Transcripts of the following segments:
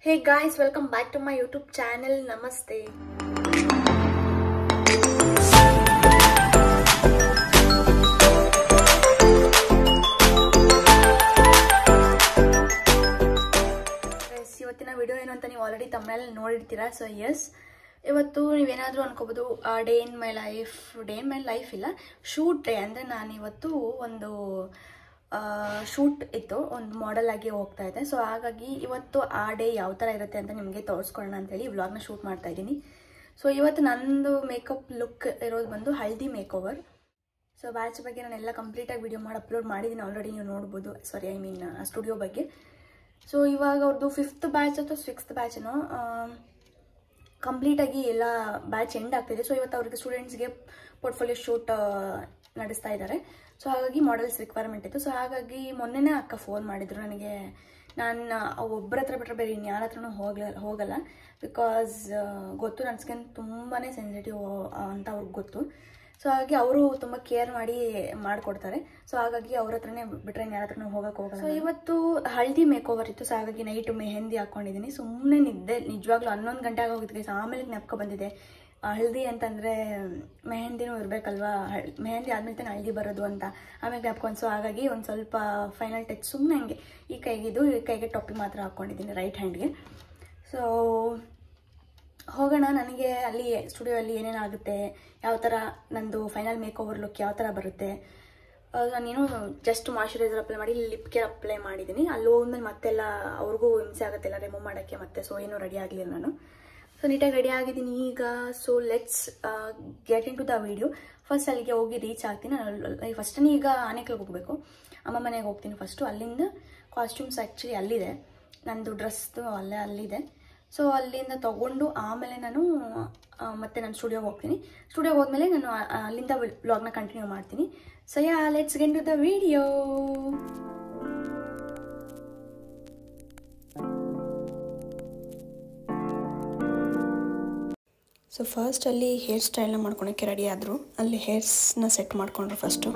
Hey guys, welcome back to my YouTube channel. Namaste. ಇವತ್ತಿನ video ಏನು ಅಂತ ನೀವು ಆಲ್ರೆಡಿ ತಮ್ಮನೇಲಿ ನೋಡಿರ್ತೀರಾ. ಸೊ ಎಸ್, ಇವತ್ತು ನೀವೇನಾದರೂ ಅನ್ಕೋಬೋದು ಡೇ ಇನ್ ಮೈ ಲೈಫ್ ಇಲ್ಲ, ಶೂಟ್ ಡೇ. ಅಂದರೆ ನಾನು ಇವತ್ತು ಒಂದು ಶೂಟ್ ಇತ್ತು, ಒಂದು ಮಾಡೆಲ್ ಆಗಿ ಹೋಗ್ತಾ ಇದ್ದೆ. ಸೊ ಹಾಗಾಗಿ ಇವತ್ತು ಆ ಡೇ ಯಾವ ಥರ ಇರುತ್ತೆ ಅಂತ ನಿಮಗೆ ತೋರಿಸ್ಕೊಳ್ಳೋಣ ಅಂತೇಳಿ ವ್ಲಾಗ್ನ ಶೂಟ್ ಮಾಡ್ತಾ ಇದ್ದೀನಿ. ಸೊ ಇವತ್ತು ನಂದು ಮೇಕಪ್ ಲುಕ್ ಇರೋದು ಬಂದು ಹಲ್ದಿ ಮೇಕ್ ಓವರ್. ಸೊ ಬ್ಯಾಚ್ ಬಗ್ಗೆ ನಾನೆಲ್ಲ ಕಂಪ್ಲೀಟಾಗಿ ವಿಡಿಯೋ ಮಾಡಿ ಅಪ್ಲೋಡ್ ಮಾಡಿದ್ದೀನಿ ಆಲ್ರೆಡಿ, ನೀವು ನೋಡ್ಬೋದು. ಸ್ಟುಡಿಯೋ ಬಗ್ಗೆ. ಸೊ ಇವಾಗ ಅವ್ರದ್ದು 5th ಬ್ಯಾಚ್ ಅಥವಾ 6th ಬ್ಯಾಚೇನೋ ಕಂಪ್ಲೀಟಾಗಿ ಎಲ್ಲ ಬ್ಯಾಚ್ ಎಂಡ್ ಆಗ್ತಿದೆ. ಸೊ ಇವತ್ತು ಅವ್ರಿಗೆ ಸ್ಟೂಡೆಂಟ್ಸ್ಗೆ ಪೋರ್ಟ್ಫೋಲಿಯೋ ಶೂಟ್ ನಡೆಸ್ತಾ ಇದ್ದಾರೆ. ಸೊ ಹಾಗಾಗಿ ಮಾಡೆಲ್ಸ್ ರಿಕ್ವೈರ್ಮೆಂಟ್ ಇತ್ತು. ಸೊ ಹಾಗಾಗಿ ಮೊನ್ನೆನೇ ಅಕ್ಕ ಫೋನ್ ಮಾಡಿದ್ರು ನನಗೆ. ನಾನು ಒಬ್ಬರ ಹತ್ರ ಬಿಟ್ಟರೆ ಬೇರೆ ಇನ್ಯಾರ ಹತ್ರನೂ ಹೋಗಲ್ಲ. ಬಿಕಾಸ್ ಗೊತ್ತು ನನ್ನ ಸ್ಕಿನ್ ತುಂಬಾ ಸೆನ್ಸಿಟಿವ್ ಅಂತ ಅವ್ರಿಗೆ ಗೊತ್ತು. ಸೊ ಹಾಗಾಗಿ ಅವರು ತುಂಬ ಕೇರ್ ಮಾಡಿಕೊಡ್ತಾರೆ. ಸೊ ಹಾಗಾಗಿ ಅವ್ರ ಹತ್ರನೇ ಬಿಟ್ಟರೆ ಯಾರ ಹತ್ರನೂ ಹೋಗಲ್ಲ. ಸೊ ಇವತ್ತು ಹಲ್ದಿ ಮೇಕ್ ಓವರ್ ಇತ್ತು. ಸೊ ಹಾಗಾಗಿ ನೈಟು ಮೆಹಂದಿ ಹಾಕ್ಕೊಂಡಿದ್ದೀನಿ. ಸುಮ್ಮನೆ ನಿದ್ದೆ, ನಿಜವಾಗ್ಲೂ 11 ಗಂಟೆ ಆಗೋಗಿದ್ದೆ. ಸೊ ಆಮೇಲೆ ಜ್ಞಾಪಕ ಬಂದಿದೆ, ಹಲ್ದಿ ಅಂತಂದರೆ ಮೆಹಂದಿನೂ ಇರಬೇಕಲ್ವಾ, ಮೆಹಂದಿ ಆದಮೇಲೆ ತಾನೆ ಹಲ್ದಿ ಬರೋದು ಅಂತ ಆಮೇಲೆ ಜ್ಞಾಪಕ. ಸೊ ಹಾಗಾಗಿ ಒಂದು ಸ್ವಲ್ಪ ಫೈನಲ್ ಟಚ್ ಸುಮ್ಮನೆ ಹಂಗೆ ಈ ಕೈಗೆ ಟೊಪ್ಪಿ ಮಾತ್ರ ಹಾಕ್ಕೊಂಡಿದ್ದೀನಿ, ರೈಟ್ ಹ್ಯಾಂಡ್ಗೆ. ಸೊ ಹೋಗೋಣ. ನನಗೆ ಅಲ್ಲಿ ಸ್ಟುಡಿಯೋಲ್ಲಿ ಏನೇನಾಗುತ್ತೆ, ಯಾವ ಥರ ನಂದು ಫೈನಲ್ ಮೇಕ್ ಓವರ್ ಲುಕ್ ಯಾವ ಥರ ಬರುತ್ತೆ. ನಾನೇನು ಜಸ್ಟ್ ಮಾಯ್ಶ್ಚರೈಸರ್ ಅಪ್ಲೈ ಮಾಡಿ ಲಿಪ್ ಕೇರ್ ಅಪ್ಲೈ ಮಾಡಿದ್ದೀನಿ. ಅಲ್ಲಿ ಹೋದ್ಮೇಲೆ ಮತ್ತೆಲ್ಲ ಅವ್ರಿಗೂ ಹಿಂಸೆ ಆಗುತ್ತೆಲ್ಲ ರಿಮೂವ್ ಮಾಡೋಕ್ಕೆ ಮತ್ತೆ. ಸೊ ಏನೂ ರೆಡಿ ಆಗಲಿಲ್ಲ ನಾನು. ಸೊ ನೀಟಾಗಿ ರೆಡಿ ಆಗಿದ್ದೀನಿ ಈಗ. So let's get into the video. First ಅಲ್ಲಿಗೆ ಹೋಗಿ ರೀಚ್ ಆಗ್ತೀನಿ. ಫಸ್ಟನೇ ಈಗ ಆನೆಕಲ್ಗೆ ಹೋಗಬೇಕು, ಅಮ್ಮ ಮನೆಗೆ ಹೋಗ್ತೀನಿ ಫಸ್ಟು. ಅಲ್ಲಿಂದ ಕಾಸ್ಟ್ಯೂಮ್ಸ್ ಆ್ಯಕ್ಚುಲಿ ಅಲ್ಲಿದೆ, ನಂದು ಡ್ರೆಸ್ದು ಅಲ್ಲಿದೆ. ಸೊ ಅಲ್ಲಿಂದ ತೊಗೊಂಡು ಆಮೇಲೆ ನಾನು ಮತ್ತೆ ನಾನು ಸ್ಟುಡಿಯೋಗೆ ಹೋಗ್ತೀನಿ. ಸ್ಟುಡಿಯೋಗೆ ಹೋದ್ಮೇಲೆ ನಾನು ಅಲ್ಲಿಂದ ವ್ಲಾಗ್ನ ಕಂಟಿನ್ಯೂ ಮಾಡ್ತೀನಿ. So yeah, let's get to the video. So first ಅಲ್ಲಿ ಹೇರ್ ಸ್ಟೈಲ್ನ ಮಾಡ್ಕೊಳಕ್ಕೆ ರೆಡಿ ಆದರು. ಅಲ್ಲಿ ಹೇರ್ಸ್ನ ಸೆಟ್ ಮಾಡಿಕೊಂಡ್ರು ಫಸ್ಟು.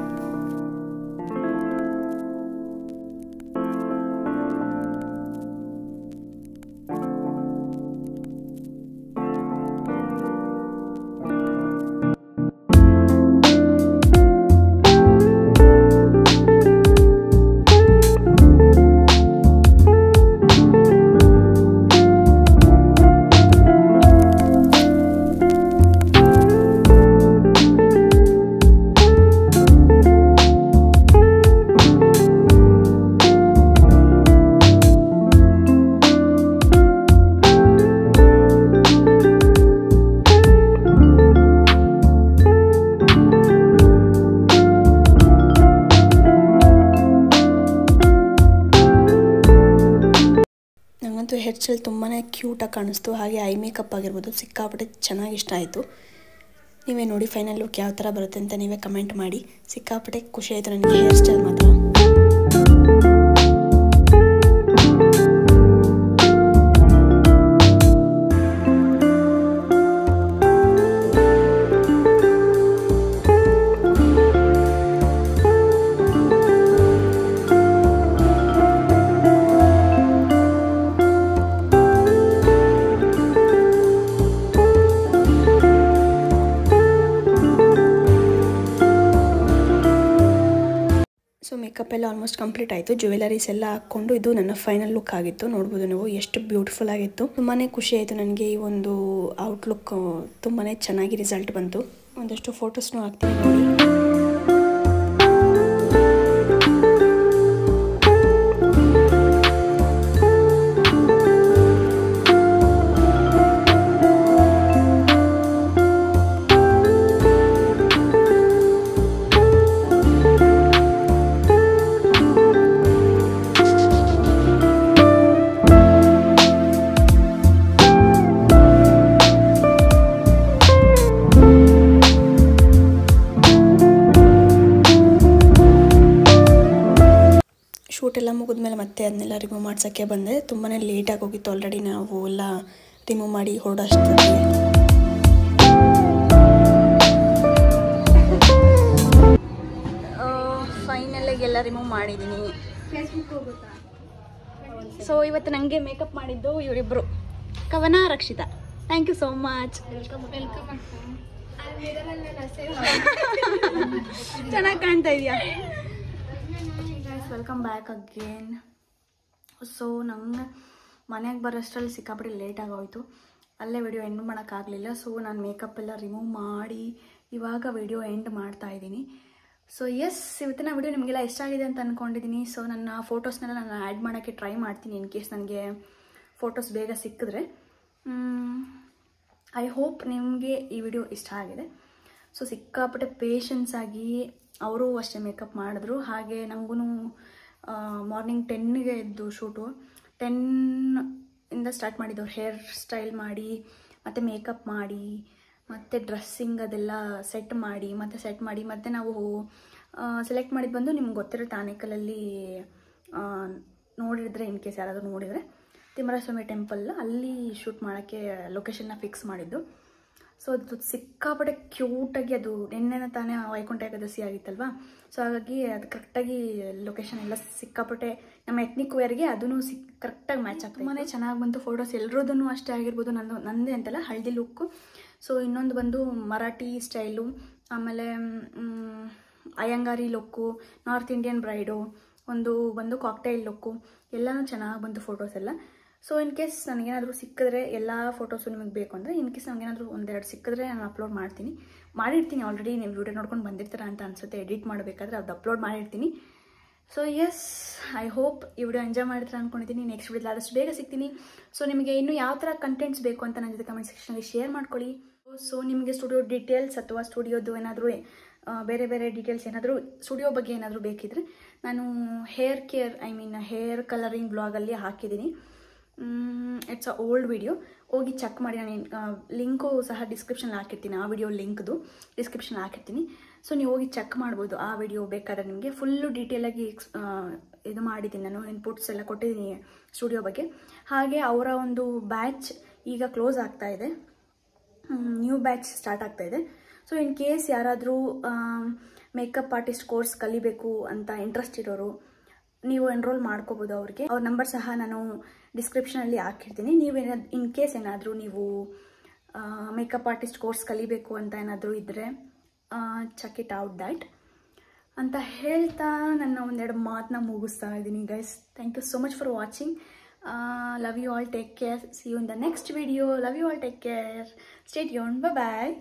ಹೇರ್ ಸ್ಟೈಲ್ ತುಂಬಾ ಕ್ಯೂಟಾಗಿ ಕಾಣಿಸ್ತು. ಹಾಗೆ ಐ ಮೇಕಪ್ ಆಗಿರ್ಬೋದು ಸಿಕ್ಕಾಪಟ್ಟೆ ಚೆನ್ನಾಗಿ ಇಷ್ಟ ಆಯಿತು. ನೀವೇ ನೋಡಿ ಫೈನಲ್ ಲುಕ್ ಯಾವ ಥರ ಬರುತ್ತೆ ಅಂತ ನೀವೇ ಕಮೆಂಟ್ ಮಾಡಿ. ಸಿಕ್ಕಾಪಟ್ಟೆ ಖುಷಿ ಆಯಿತು ನನಗೆ ಹೇರ್ ಸ್ಟೈಲ್ ಮಾತ್ರ. ಸೊ ಮೇಕಪ್ ಎಲ್ಲ ಆಲ್ಮೋಸ್ಟ್ ಕಂಪ್ಲೀಟ್ ಆಯಿತು. ಜ್ಯುವೆಲರೀಸ್ ಎಲ್ಲ ಹಾಕ್ಕೊಂಡು ಇದು ನನ್ನ ಫೈನಲ್ ಲುಕ್ ಆಗಿತ್ತು. ನೋಡ್ಬೋದು ನೀವು ಎಷ್ಟು ಬ್ಯೂಟಿಫುಲ್ ಆಗಿತ್ತು. ತುಂಬಾ ಖುಷಿ ಆಯಿತು ನನಗೆ. ಈ ಒಂದು ಔಟ್ಲುಕ್ ತುಂಬಾ ಚೆನ್ನಾಗಿ ರಿಸಲ್ಟ್ ಬಂತು. ಒಂದಷ್ಟು ಫೋಟೋಸ್ನೂ ಹಾಕ್ತೀನಿ ನೋಡಿ. ಶೂಟ್ ಎಲ್ಲ ಮುಗಿದ್ಮೇಲೆ ಮತ್ತೆ ಅದನ್ನೆಲ್ಲ ರಿಮೂವ್ ಮಾಡ್ಸೋಕ್ಕೆ ಬಂದೆ. ತುಂಬಾ ಲೇಟಾಗಿ ಹೋಗಿತ್ತು. ಆಲ್ರೆಡಿ ನಾವು ಎಲ್ಲ ರಿಮೂವ್ ಮಾಡಿ ಹೊರಡೋಷ್ಟರಲ್ಲಿ. ಫೈನಲ್ ಎಲ್ಲ ರಿಮೂವ್ ಮಾಡಿದ್ದೀನಿ. ಫೇಸ್ಬುಕ್ ಹೋಗುತ್ತಾ? ಸೊ ಇವತ್ತು ನನಗೆ ಮೇಕಪ್ ಮಾಡಿದ್ದು ಇವರಿಬ್ಬರು, Kavana, Rakshita. Thank you so much. ಚೆನ್ನಾಗಿ ಕಾಣ್ತಾ ಇದೆಯಾ? Welcome back again. ಸೊ ನಂಗೆ ಮನೆಗೆ ಬರೋಷ್ಟರಲ್ಲಿ ಸಿಕ್ಕಾಪಟ್ಟೆ ಲೇಟ್ ಆಗೋಯ್ತು, ಅಲ್ಲೇ ವಿಡಿಯೋ ಎಂಡ್ ಮಾಡೋಕ್ಕಾಗಲಿಲ್ಲ. ಸೊ ನಾನು ಮೇಕಪ್ ಎಲ್ಲ ರಿಮೂವ್ ಮಾಡಿ ಇವಾಗ ವಿಡಿಯೋ ಎಂಡ್ ಮಾಡ್ತಾ ಇದ್ದೀನಿ. ಸೊ ಎಸ್, ಇವತ್ತಿನ ವಿಡಿಯೋ ನಿಮಗೆಲ್ಲ ಇಷ್ಟ ಆಗಿದೆ ಅಂತ ಅಂದ್ಕೊಂಡಿದ್ದೀನಿ. ಸೊ ನನ್ನ ಫೋಟೋಸ್ನೆಲ್ಲ ನಾನು ಆ್ಯಡ್ ಮಾಡೋಕ್ಕೆ ಟ್ರೈ ಮಾಡ್ತೀನಿ ಇನ್ ಕೇಸ್ ನನಗೆ ಫೋಟೋಸ್ ಬೇಗ ಸಿಕ್ಕಿದ್ರೆ. ಐ ಹೋಪ್ ನಿಮಗೆ ಈ ವಿಡಿಯೋ ಇಷ್ಟ ಆಗಿದೆ. ಸೊ ಸಿಕ್ಕಾಪಟ್ಟೆ ಪೇಷನ್ಸ್ ಆಗಿ ಅವರು ಅಷ್ಟೇ ಮೇಕಪ್ ಮಾಡಿದ್ರು. ಹಾಗೆ ನನಗೂ ಮಾರ್ನಿಂಗ್ 10ಗೆ ಎದ್ದು ಶೂಟು, 10 ಇಂದ ಸ್ಟಾರ್ಟ್ ಮಾಡಿದ್ದವ್ರು. ಹೇರ್ ಸ್ಟೈಲ್ ಮಾಡಿ ಮತ್ತು ಮೇಕಪ್ ಮಾಡಿ ಮತ್ತು ಡ್ರೆಸ್ಸಿಂಗ್ ಅದೆಲ್ಲ ಸೆಟ್ ಮಾಡಿ ಮತ್ತು ನಾವು ಸೆಲೆಕ್ಟ್ ಮಾಡಿದ್ದು ಬಂದು ನಿಮ್ಗೆ ಗೊತ್ತಿರುತ್ತೆ, ಆನೇಕಲಲ್ಲಿ ನೋಡಿದರೆ, ಇನ್ ಕೇಸ್ ಯಾರಾದರೂ ನೋಡಿದರೆ, ತಿಮ್ಮರಾಯಸ್ವಾಮಿ ಟೆಂಪಲ್ ಅಲ್ಲಿ ಶೂಟ್ ಮಾಡೋಕ್ಕೆ ಲೊಕೇಶನ್ನ ಫಿಕ್ಸ್ ಮಾಡಿದ್ದು. ಸೊ ಅದು ಸಿಕ್ಕಾಪಟ್ಟೆ ಕ್ಯೂಟಾಗಿ, ಅದು ನೆನ್ನೆನ ತಾನೇ ವೈಕುಂಠ ಏಕಾದಶಿ ಆಗಿತ್ತಲ್ವ. ಸೊ ಹಾಗಾಗಿ ಅದು ಕರೆಕ್ಟಾಗಿ ಲೊಕೇಶನ್ ಎಲ್ಲ ಸಿಕ್ಕಾಪಟ್ಟೆ ನಮ್ಮ ಎತ್ನಿಕ್ ವೇರ್ಗೆ ಅದೂ ಕರೆಕ್ಟಾಗಿ ಮ್ಯಾಚ್ ಆಗ್ತದೆ. ತುಂಬಾ ಚೆನ್ನಾಗಿ ಬಂತು ಫೋಟೋಸ್, ಎಲ್ಲರದೂ ಅಷ್ಟೇ ಆಗಿರ್ಬೋದು, ನಂದೇ ಅಂತಲ್ಲ, ಹಳದಿ ಲುಕ್ಕು. ಸೊ ಇನ್ನೊಂದು ಬಂದು ಮರಾಠಿ ಸ್ಟೈಲು, ಆಮೇಲೆ ಅಯ್ಯಂಗಾರಿ ಲುಕ್ಕು, ನಾರ್ತ್ ಇಂಡಿಯನ್ ಬ್ರೈಡು, ಒಂದು ಬಂದು ಕಾಕ್ಟೈಲ್ ಲುಕ್ಕು, ಎಲ್ಲನೂ ಚೆನ್ನಾಗಿ ಬಂತು ಫೋಟೋಸ್ ಎಲ್ಲ. ಸೊ ಇನ್ ಕೇಸ್ ನನಗೇನಾದರೂ ಸಿಕ್ಕಿದ್ರೆ, ಎಲ್ಲ ಫೋಟೋಸು ನಿಮಗೆ ಬೇಕು ಅಂದರೆ, ಇನ್ ಕೇಸ್ ನನಗೇನಾದರೂ ಒಂದೆರಡು ಸಿಕ್ಕಿದ್ರೆ ನಾನು ಅಪ್ಲೋಡ್ ಮಾಡಿರ್ತೀನಿ. ಆಲ್ರೆಡಿ ನೀವು ವಿಡಿಯೋ ನೋಡ್ಕೊಂಡು ಬಂದಿರ್ತೀರ ಅಂತ ಅನಿಸುತ್ತೆ, ಎಡಿಟ್ ಮಾಡಬೇಕಾದ್ರೆ ಅದು ಅಪ್ಲೋಡ್ ಮಾಡಿರ್ತೀನಿ. ಸೊ ಎಸ್, ಐ ಹೋಪ್ ಈ ವಿಡಿಯೋ ಎಂಜಾಯ್ ಮಾಡಿದ್ರೆ ಅಂದ್ಕೊಂಡಿದ್ದೀನಿ. ನೆಕ್ಸ್ಟ್ ವಿಡಿಯೋದಲ್ಲಿ ಆದಷ್ಟು ಬೇಗ ಸಿಗ್ತೀನಿ. ಸೊ ನಿಮಗೆ ಇನ್ನೂ ಯಾವ ಥರ ಕಂಟೆಂಟ್ಸ್ ಬೇಕು ಅಂತ ನನ್ನ ಜೊತೆ ಕಮೆಂಟ್ ಸೆಕ್ಷನಲ್ಲಿ ಶೇರ್ ಮಾಡ್ಕೊಳ್ಳಿ. ಸೊ ನಿಮಗೆ ಸ್ಟುಡಿಯೋ ಡೀಟೇಲ್ಸ್ ಅಥವಾ ಸ್ಟುಡಿಯೋದು ಏನಾದರೂ ಬೇರೆ ಡೀಟೇಲ್ಸ್ ಏನಾದರೂ ಸ್ಟುಡಿಯೋ ಬಗ್ಗೆ ಏನಾದರೂ ಬೇಕಿದ್ರೆ, ನಾನು ಹೇರ್ ಕೇರ್ ಹೇರ್ ಕಲರಿಂಗ್ ಬ್ಲಾಗಲ್ಲಿ ಹಾಕಿದ್ದೀನಿ. ಇಟ್ಸ್ ಅ ಓಲ್ಡ್ ವಿಡಿಯೋ, ಹೋಗಿ ಚೆಕ್ ಮಾಡಿ. ನಾನು ಲಿಂಕು ಸಹ ಡಿಸ್ಕ್ರಿಪ್ಷನ್ ಹಾಕಿರ್ತೀನಿ, ಆ ವಿಡಿಯೋ ಲಿಂಕ್ದು ಡಿಸ್ಕ್ರಿಪ್ಷನ್ ಹಾಕಿರ್ತೀನಿ. ಸೊ ನೀವು ಹೋಗಿ ಚೆಕ್ ಮಾಡ್ಬೋದು ಆ ವಿಡಿಯೋ ಬೇಕಾದ್ರೆ. ನಿಮಗೆ ಫುಲ್ಲು ಡೀಟೇಲಾಗಿ ಇದು ಮಾಡಿದ್ದೀನಿ, ನಾನು ಇನ್ಪುಟ್ಸ್ ಎಲ್ಲ ಕೊಟ್ಟಿದ್ದೀನಿ ಸ್ಟುಡಿಯೋ ಬಗ್ಗೆ. ಹಾಗೆ ಅವರ ಒಂದು ಬ್ಯಾಚ್ ಈಗ ಕ್ಲೋಸ್ ಆಗ್ತಾ ಇದೆ, ನ್ಯೂ ಬ್ಯಾಚ್ ಸ್ಟಾರ್ಟ್ ಆಗ್ತಾ ಇದೆ. ಸೊ ಇನ್ ಕೇಸ್ ಯಾರಾದರೂ ಮೇಕಪ್ ಆರ್ಟಿಸ್ಟ್ ಕೋರ್ಸ್ ಕಲಿಬೇಕು ಅಂತ ಇಂಟ್ರೆಸ್ಟ್ ಇರೋರು, ನೀವು ಎನ್ರೋಲ್ ಮಾಡ್ಕೋಬೋದು. ಅವ್ರ ನಂಬರ್ ಸಹ ನಾನು ಡಿಸ್ಕ್ರಿಪ್ಷನಲ್ಲಿ ಹಾಕಿರ್ತೀನಿ. ಇನ್ ಕೇಸ್ ಏನಾದರೂ ನೀವು ಮೇಕಪ್ ಆರ್ಟಿಸ್ಟ್ ಕೋರ್ಸ್ ಕಲಿಬೇಕು ಅಂತ ಏನಾದರೂ ಇದ್ದರೆ, ಚೆಕ್ ಇಟ್ ಔಟ್ ದ್ಯಾಟ್ ಅಂತ ಹೇಳ್ತಾ ನನ್ನ ಒಂದೆರಡು ಮಾತನ್ನ ಮುಗಿಸ್ತಾ ಇದ್ದೀನಿ. Guys, thank you so much for watching. Love you all, take care, see you in the next video. Love you all, take care, stay tuned, bye bye.